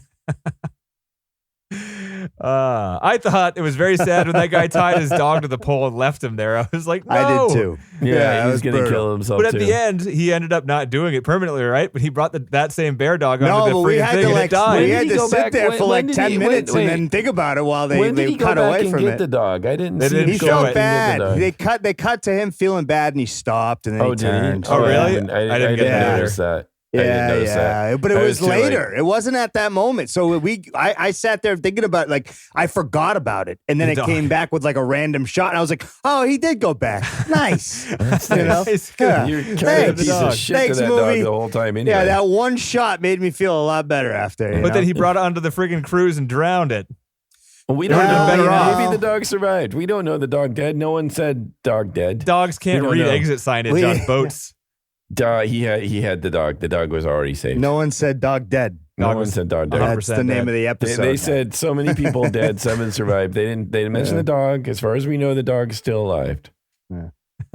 I thought it was very sad when that guy tied his dog to the pole and left him there. I was like, no. I did too. Yeah, he was going to kill himself. But at the end, he ended up not doing it permanently, right? But he brought that same bear dog onto the freaking thing and it died. We had to sit there for like 10 minutes and then think about it while they cut away from it. The dog, I didn't see him. He felt bad. They cut to him feeling bad and he stopped and then he turned. Oh, really? I didn't get to notice that. Yeah. But it was later. It wasn't at that moment. So I sat there thinking about it, like I forgot about it, and then it came back with like a random shot, and I was like, "Oh, he did go back. Nice." You know? Yeah. You're carrying a piece of shit to that dog the whole time. Anyway. Yeah, that one shot made me feel a lot better after. But then he brought it onto the friggin' cruise and drowned it. Well, we don't know. Maybe the dog survived. We don't know the dog dead. No one said dog dead. Dogs can't read exit signage on boats. He had the dog. The dog was already safe. No one said dog dead. No one said dog dead. That's the name of the episode. They said so many people dead, 7 survived. They didn't mention the dog. As far as we know, the dog's still alive. Yeah.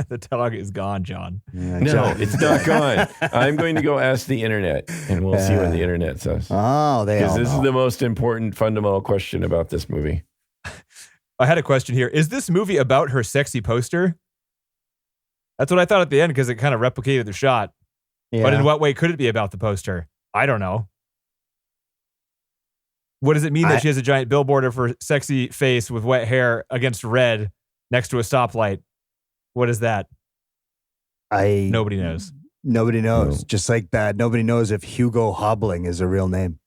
The dog is gone, John. Yeah, no, it's not gone. I'm going to go ask the internet, and we'll see what the internet says. Oh, because this is the most important fundamental question about this movie. I had a question here. Is this movie about her sexy poster? That's what I thought at the end because it kind of replicated the shot. Yeah. But in what way could it be about the poster? I don't know. What does it mean that she has a giant billboard of her sexy face with wet hair against red next to a stoplight? What is that? Nobody knows. Nobody knows. No. Just like that. Nobody knows if Hugo Hobbling is a real name.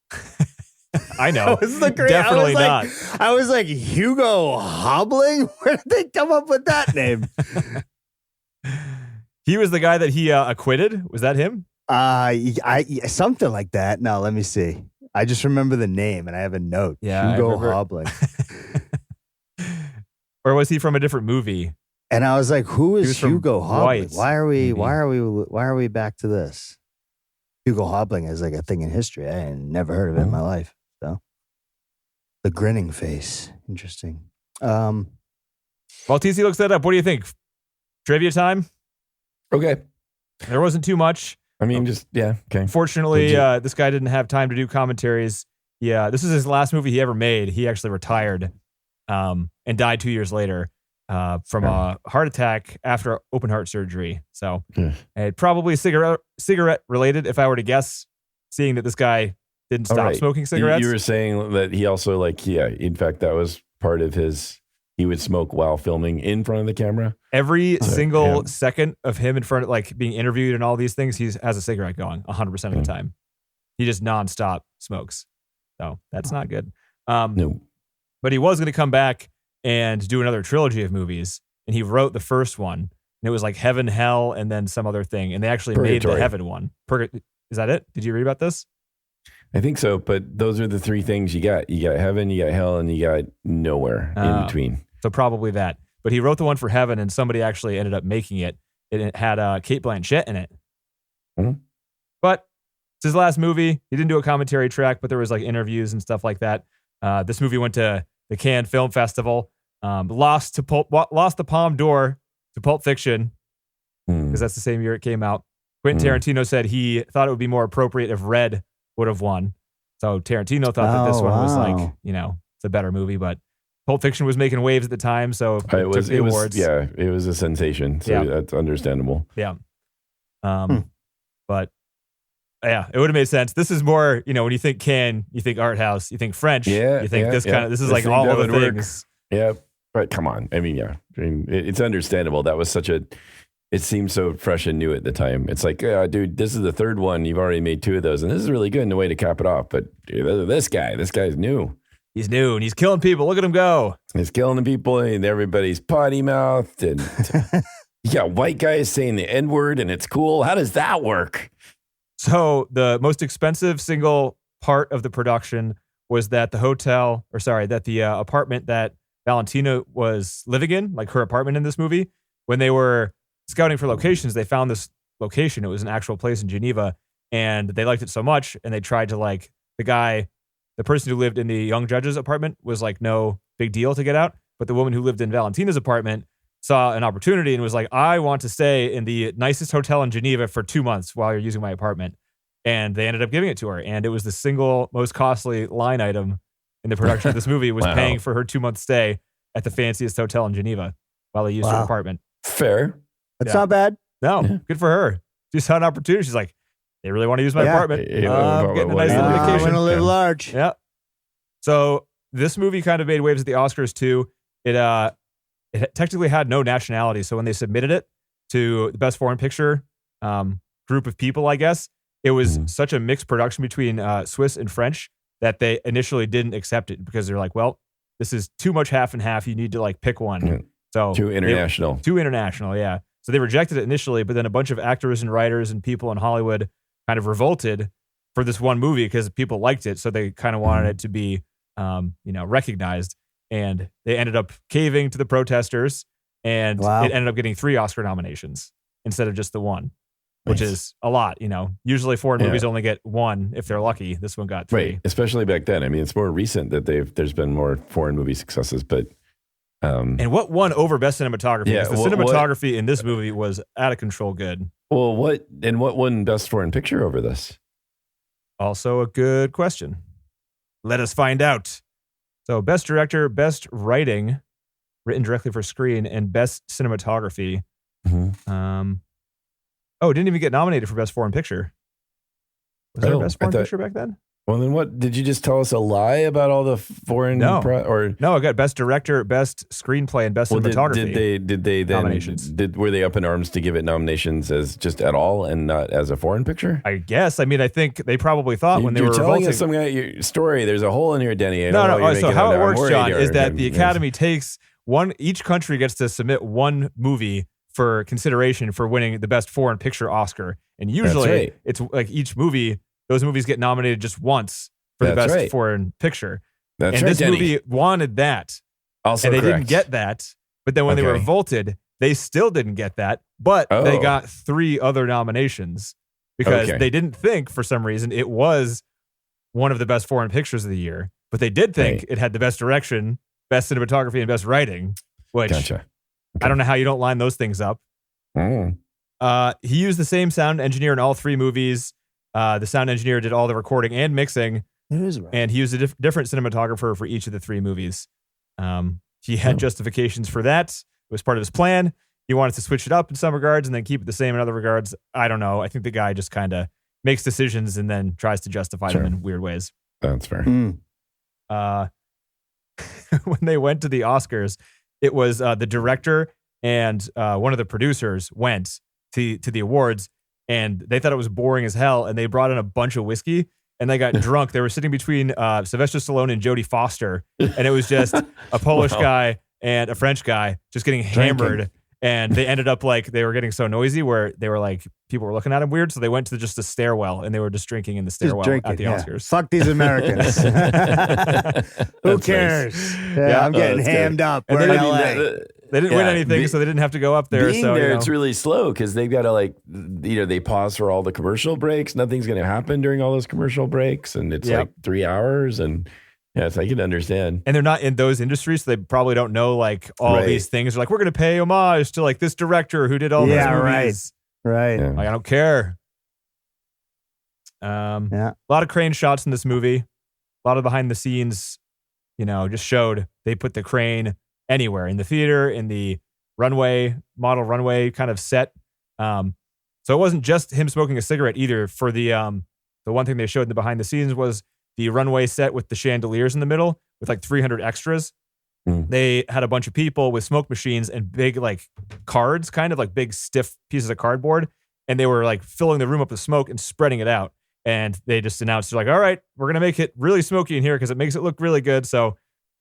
I know. Definitely not. I was like, Hugo Hobbling? Where did they come up with that name? He was the guy that he acquitted. Was that him? Something like that. No, let me see. I just remember the name, and I have a note. Yeah, Hugo Hobbling. Or was he from a different movie? And I was like, "Who is Hugo Hobbling? Why are we back to this?" Hugo Hobbling is like a thing in history. I had never heard of it in my life. So, the grinning face, interesting. While TC looks that up, what do you think? Trivia time? Okay. There wasn't too much. I mean, okay. Fortunately, this guy didn't have time to do commentaries. Yeah, this is his last movie he ever made. He actually retired and died 2 years later from a heart attack after open heart surgery. So probably cigarette related, if I were to guess, seeing that this guy didn't stop smoking cigarettes. You were saying that he also in fact, that was part of he would smoke while filming in front of the camera. Every single second of him in front of being interviewed and all these things, he has a cigarette going 100% of the time. He just nonstop smokes. So that's not good. No. But he was going to come back and do another trilogy of movies. And he wrote the first one. And it was like Heaven, Hell, and then some other thing. And they actually made the Heaven one. Is that it? Did you read about this? I think so. But those are the three things you got. You got Heaven, you got Hell, and you got nowhere in between. So probably that. But he wrote the one for Heaven, and somebody actually ended up making it. It had Cate Blanchett in it. Mm-hmm. But it's his last movie. He didn't do a commentary track, but there was interviews and stuff like that. This movie went to the Cannes Film Festival, lost the Palme d'Or to Pulp Fiction, because that's the same year it came out. Quentin Tarantino said he thought it would be more appropriate if Red would have won. So Tarantino thought that this one was it's a better movie, but Pulp Fiction was making waves at the time, so it took the awards. It was a sensation, so that's understandable. Yeah. But yeah, it would have made sense. This is more, when you think Cannes, you think art house, you think French, you think this is like all of the things. Yeah, but come on. I mean, it's understandable. That was it seemed so fresh and new at the time. It's like, dude, this is the third one. You've already made two of those, and this is really good in a way to cap it off. But dude, this guy's new. He's new, and he's killing people. Look at him go. He's killing the people, and everybody's potty mouthed, and you got white guys saying the N-word, and it's cool. How does that work? So the most expensive single part of the production was that the apartment that Valentina was living in, like her apartment in this movie, when they were scouting for locations, they found this location. It was an actual place in Geneva, and they liked it so much, and they tried to the person who lived in the young judge's apartment was no big deal to get out. But the woman who lived in Valentina's apartment saw an opportunity and was like, I want to stay in the nicest hotel in Geneva for 2 months while you're using my apartment. And they ended up giving it to her. And it was the single most costly line item in the production of this movie was paying for her 2-month stay at the fanciest hotel in Geneva while they used her apartment. Fair. That's not bad. No, good for her. She saw an opportunity. She's like, they really want to use my apartment. I'm getting a nice little vacation. I'm going to live large. Yeah. So this movie kind of made waves at the Oscars too. It technically had no nationality. So when they submitted it to the Best Foreign Picture group of people, I guess, it was such a mixed production between Swiss and French that they initially didn't accept it because they're like, well, this is too much half and half. You need to pick one. So too international. Yeah. So they rejected it initially, but then a bunch of actors and writers and people in Hollywood kind of revolted for this one movie because people liked it. So they kind of wanted it to be, recognized. And they ended up caving to the protesters, and it ended up getting 3 Oscar nominations instead of just the one, which is a lot. Usually foreign movies only get 1 if they're lucky. This one got 3. Right, especially back then. I mean, it's more recent that there's been more foreign movie successes, but. And what won over best cinematography? Yeah, the cinematography in this movie was out of control good. Well, what won best foreign picture over this? Also a good question. Let us find out. So best director, best writing, written directly for screen, and best cinematography. Didn't even get nominated for best foreign picture. Was there a best foreign picture back then? Well, then what? Did you just tell us a lie about all the foreign? No, I got best director, best screenplay, and best cinematography. Did they then nominations? Were they up in arms to give it nominations as just at all and not as a foreign picture? I guess. I mean, I think they probably thought when they were telling revolting. us some kind of your story. There's a hole in here, Denny. No. So how it works, John, is that the Academy takes one. Each country gets to submit one movie for consideration for winning the best foreign picture Oscar, and usually it's like each movie. Those movies get nominated just once for the best foreign picture. That's and this movie wanted that. Also, and they didn't get that. But then when they revolted, they still didn't get that. But they got 3 other nominations because they didn't think, for some reason, it was one of the best foreign pictures of the year. But they did think it had the best direction, best cinematography, and best writing, which I don't know how you don't line those things up. He used the same sound engineer in all 3 movies. The sound engineer did all the recording and mixing. It is right. And he used a different cinematographer for each of the 3 movies. He had justifications for that. It was part of his plan. He wanted to switch it up in some regards and then keep it the same in other regards. I don't know. I think the guy just kind of makes decisions and then tries to justify them in weird ways. That's fair. When they went to the Oscars, it was the director and one of the producers went to the awards, and they thought it was boring as hell, and they brought in a bunch of whiskey, and they got drunk. They were sitting between Sylvester Stallone and Jodie Foster, and it was just a Polish guy and a French guy just getting hammered. And they ended up like they were getting so noisy where they were like people were looking at him weird, so they went to just a stairwell and they were just drinking in the stairwell at the Oscars. Fuck these Americans. Who cares? Yeah, I'm getting hammed up. We're in LA. They didn't win anything, so they didn't have to go up there. Being there, it's really slow because they've got to they pause for all the commercial breaks. Nothing's going to happen during all those commercial breaks, and it's like 3 hours and. Yes, I can understand. And they're not in those industries, so they probably don't know like all these things. They're like, we're going to pay homage to like this director who did all these movies. Right. Yeah. Like, I don't care. A lot of crane shots in this movie. A lot of behind the scenes, just showed they put the crane anywhere in the theater, in the model runway kind of set. So it wasn't just him smoking a cigarette either. For the one thing they showed in the behind the scenes was the runway set with the chandeliers in the middle with like 300 extras. They had a bunch of people with smoke machines and big like cards, kind of like big stiff pieces of cardboard. And they were like filling the room up with smoke and spreading it out. And they just announced, they're like, all right, we're going to make it really smoky in here because it makes it look really good. So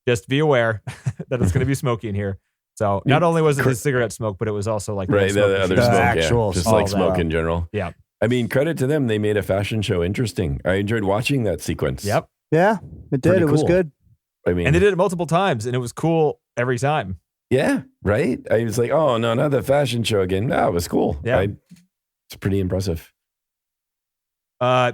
just be aware that it's going to be smoky in here. So not only was it the cigarette smoke, but it was also like the other smoke, actual just like smoke in general. Yeah. I mean, credit to them. They made a fashion show interesting. I enjoyed watching that sequence. Yep. Yeah, it did. It was good. I mean, and they did it multiple times, and it was cool every time. Yeah, right? I was like, oh, no, not the fashion show again. No, it was cool. Yeah. It's pretty impressive.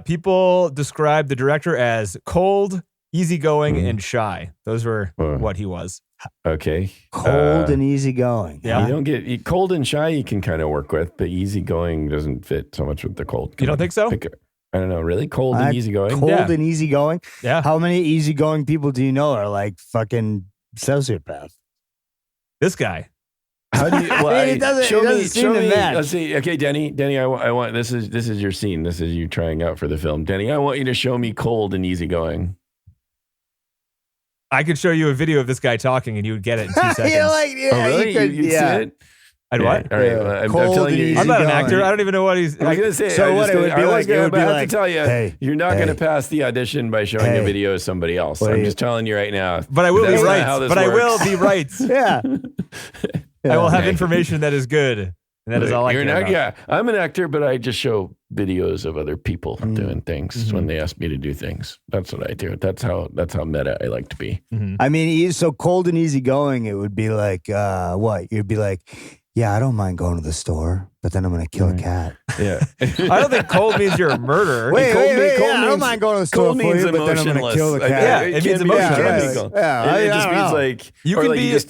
People described the director as cold, easygoing, and shy. Those were what he was. Okay. Cold and easygoing. Yeah. You don't get cold and shy you can kind of work with, but easygoing doesn't fit so much with the cold. You don't think so? I don't know. Really? Cold and easygoing? Cold and easygoing? Yeah. How many easygoing people do you know are like fucking sociopaths? This guy. How do you? Well, he doesn't show me. Match. Let's see. Okay, Denny. I want this is your scene. This is you trying out for the film. Denny, I want you to show me cold and easygoing. I could show you a video of this guy talking, and you would get it in 2 seconds. Oh, really? You'd see it? I'd what? All right. Well, I'm telling you. I'm not an actor. I don't even know what he's. I was going to say. So what it would be like? It would be I have like, to tell you, hey, you're not going to pass the audition by showing a video of somebody else. I'm just telling you right now. But I will be right. I will be right. Yeah. I will have information that is good, and that is all I care about. Yeah, I'm an actor, but I just show videos of other people doing things when they ask me to do things. That's what I do. That's how meta I like to be. I mean, so cold and easygoing, it would be like what? You'd be like, yeah, I don't mind going to the store, but then I'm going to kill a cat. Yeah. I don't think cold means you're a murderer. Wait, I don't mind going to the store cold means but then I'm going to kill the cat. Yeah, it means emotionless. It just means like you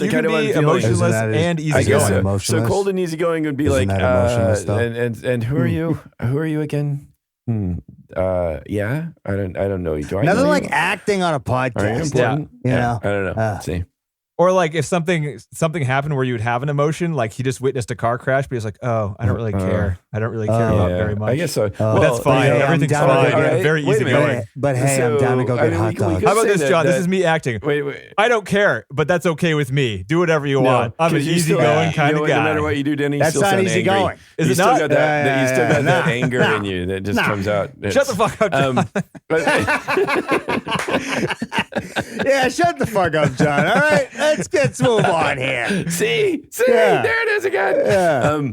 can be emotionless and easygoing. So cold and easygoing would be like, and who are you? Who are you again? Yeah, I don't know you. Nothing like acting on a podcast. Are you important? Yeah. I don't know. See. Or like if something happened where you would have an emotion, like he just witnessed a car crash, but he's like, oh, I don't really care. I don't really care about very much. I guess so. Well, that's fine. Everything's fine. Right. Very easygoing. But hey, I'm down to go get hot dogs. How about this, John? This is me acting. Wait. I don't care, but that's okay with me. Do whatever you want. I'm an easygoing kind of guy. No matter what you do, Denny, that's not easygoing. Is you it not? You still got that anger in you that just comes out. Shut the fuck up, John. Yeah, shut the fuck up, John. All right, let's move on here. See, there it is again. Yeah.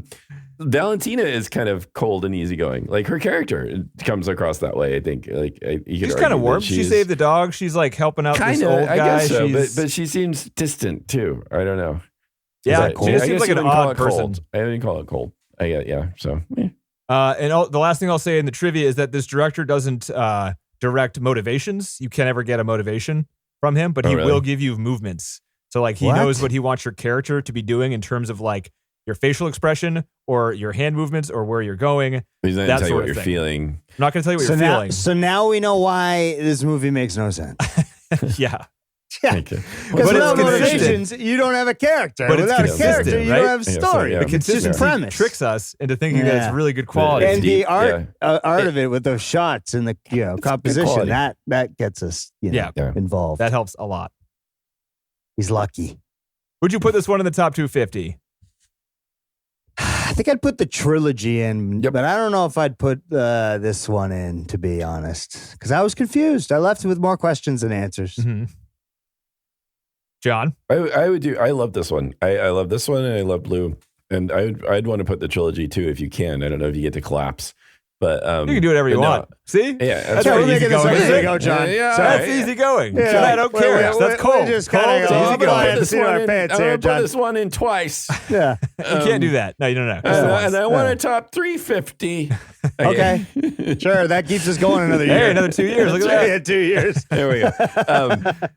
Valentina is kind of cold and easygoing. Like her character comes across that way. I think. She's kind of warm. She saved the dog. She's like helping out this old guy. I guess so, but she seems distant too. I don't know. Yeah, she just seems like an odd person. Cold. I didn't call it cold. So. And the last thing I'll say in the trivia is that this director doesn't direct motivations. You can't ever get a motivation from him, but he will give you movements. So like he knows what he wants your character to be doing in terms of like your facial expression or your hand movements or where you're going. He's not going to tell you what you're feeling. I'm not going to tell you what you're feeling. So now we know why this movie makes no sense. Yeah. Yeah, Okay. because without motivations, you don't have a character. But without a character, you don't have a story. The consistency premise tricks us into thinking that it's really good quality. And the art of it with those shots and the composition that gets us involved. That helps a lot. He's lucky. Would you put this one in the top 250? I think I'd put the trilogy in, but I don't know if I'd put this one in, to be honest, because I was confused. I left it with more questions than answers. Mm-hmm. John? I would do. I love this one. I love this one, and I love Blue. And I'd want to put the trilogy too if you can. I don't know if you get to collapse, but you can do whatever you want. See? Yeah, that's very easy going. There you go, John. That's easy going. Yeah. I don't care. That's cold. Just kind of easy going. I'm gonna put this one in twice. Yeah, you can't do that. No, you don't know. And I want a top 350. Okay, sure. That keeps us going another year. Hey, another 2 years. Look at that. Yeah, 2 years. There we go.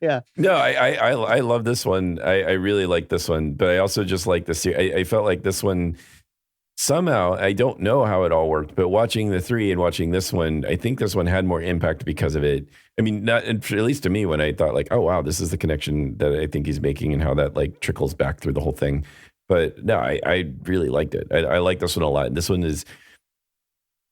Yeah. No, I love this one. I really like this one, but I also just like this. I felt like this one. Somehow, I don't know how it all worked, but watching the three and watching this one, I think this one had more impact because of it. I mean, not at least to me when I thought like, oh wow, this is the connection that I think he's making and how that like trickles back through the whole thing. But no, I really liked it. I like this one a lot. And this one is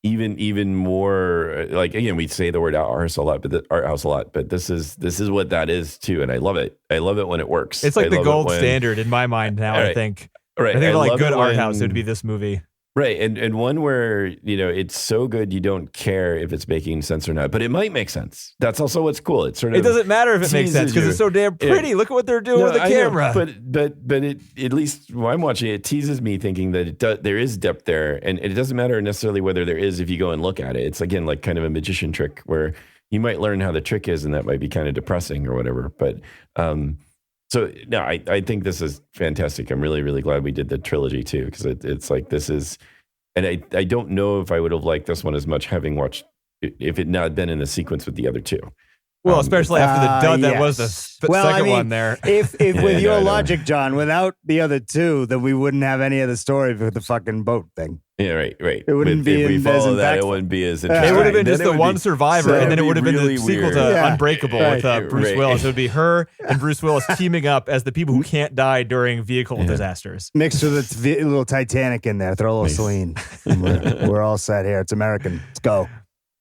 even more like, again, we say the word art house a lot, but this is what that is too, and I love it. I love it when it works. It's like the gold standard in my mind now. Right. I think. Right. I think like good art house, it would be this movie. Right. And one where, it's so good you don't care if it's making sense or not, but it might make sense. That's also what's cool. It doesn't matter if it makes sense because it's so damn pretty. Yeah. Look at what they're doing with the camera. But it, at least when I'm watching it teases me thinking that there is depth there, and it doesn't matter necessarily whether there is if you go and look at it. It's again like kind of a magician trick where you might learn how the trick is, and that might be kind of depressing or whatever. But so no, I think this is fantastic. I'm really, really glad we did the trilogy too, because it's like this is, and I don't know if I would have liked this one as much having watched if it not been in the sequence with the other two. Well, especially after the dud that was the second one there. If with your logic, John, without the other two, then we wouldn't have any of the story with the fucking boat thing. Yeah, right. It wouldn't be if we follow that. Impactful. It wouldn't be as interesting. It would have been just the one survivor, and then it would have been the sequel to Unbreakable with Bruce Willis. It would be her and Bruce Willis teaming up as the people who can't die during vehicle disasters. Mixed with a little Titanic in there. Throw a little Celine. We're all set here. It's American. Let's go.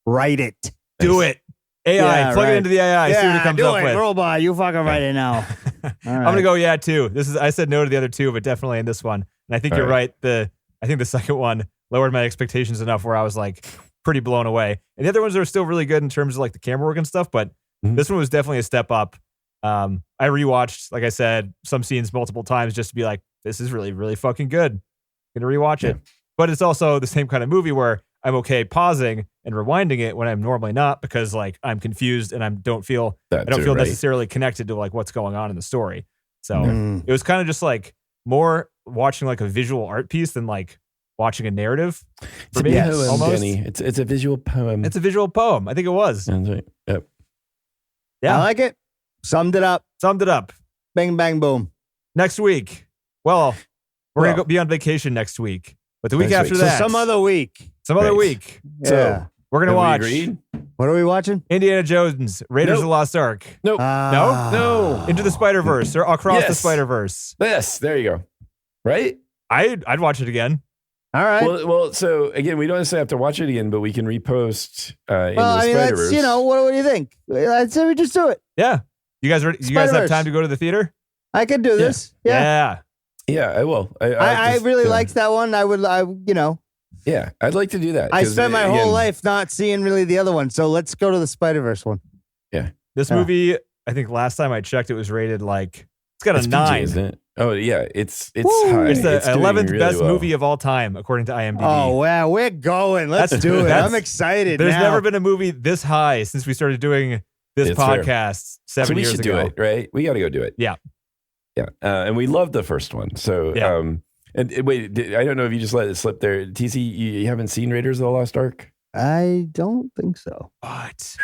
Write it. Do it. AI, plug it into the AI, see what it comes up with. Robot, you fucking write it now. Right. I'm gonna go too. I said no to the other two, but definitely in this one. And I think you're right. I think the second one lowered my expectations enough where I was like pretty blown away. And the other ones are still really good in terms of like the camera work and stuff, but this one was definitely a step up. I rewatched, like I said, some scenes multiple times just to be like, this is really, really fucking good. I'm gonna rewatch it. But it's also the same kind of movie where I'm okay pausing and rewinding it when I'm normally not, because like I'm confused and I don't feel necessarily connected to like what's going on in the story. So it was kind of just like more watching like a visual art piece than like watching a narrative. For me, almost. Danny. It's a visual poem. It's a visual poem. I think it was. That's right. Yep. Yeah, I like it. Summed it up. Bang, bang, boom. Next week. Well, we're gonna be on vacation next week. But the week after that. So some other week. Yeah. So we're going to watch. What are we watching? Indiana Jones, Raiders of the Lost Ark. Nope. No? Into the Spider-Verse or Across the Spider-Verse. Yes, there you go. Right? I'd watch it again. All right. Well, so again, we don't necessarily have to watch it again, but we can repost Into the Spider-Verse. What do you think? Let's just do it. Yeah. You guys have time to go to the theater? I could do this. Yeah. Yeah, I will. I really liked that one. Yeah, I'd like to do that. I spent my whole life not seeing really the other one. So let's go to the Spider-Verse one. Yeah. This movie, I think last time I checked, it was rated like, it's got a 9. PG, isn't it? Oh, yeah. It's high. It's the 11th best movie of all time, according to IMDb. Oh, wow. We're going. Let's do it. I'm excited. There's never been a movie this high since we started doing this podcast 7 years ago. We should do it, right? We got to go do it. Yeah. Yeah, and we loved the first one. So, and wait, I don't know if you just let it slip there. TC, you haven't seen Raiders of the Lost Ark? I don't think so. What?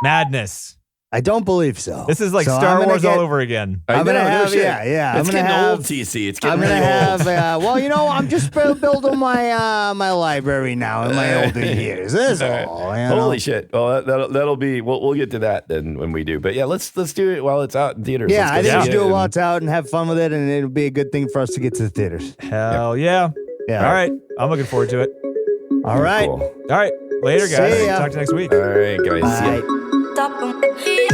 Madness. I don't believe so. This is like Star Wars all over again. I'm going to have, yeah. It's getting old, TC. It's getting really old. Well, you know, I'm just building my my library now in my older years. That's all. Holy shit. Well, that'll be, we'll get to that then when we do. But yeah, let's do it while it's out in theaters. Yeah, I think we should do it while it's out and have fun with it, and it'll be a good thing for us to get to the theaters. Hell yeah. Yeah. All right. I'm looking forward to it. All right. Cool. All right. Later, guys. Talk to you next week. All right, guys. Bye. See ya.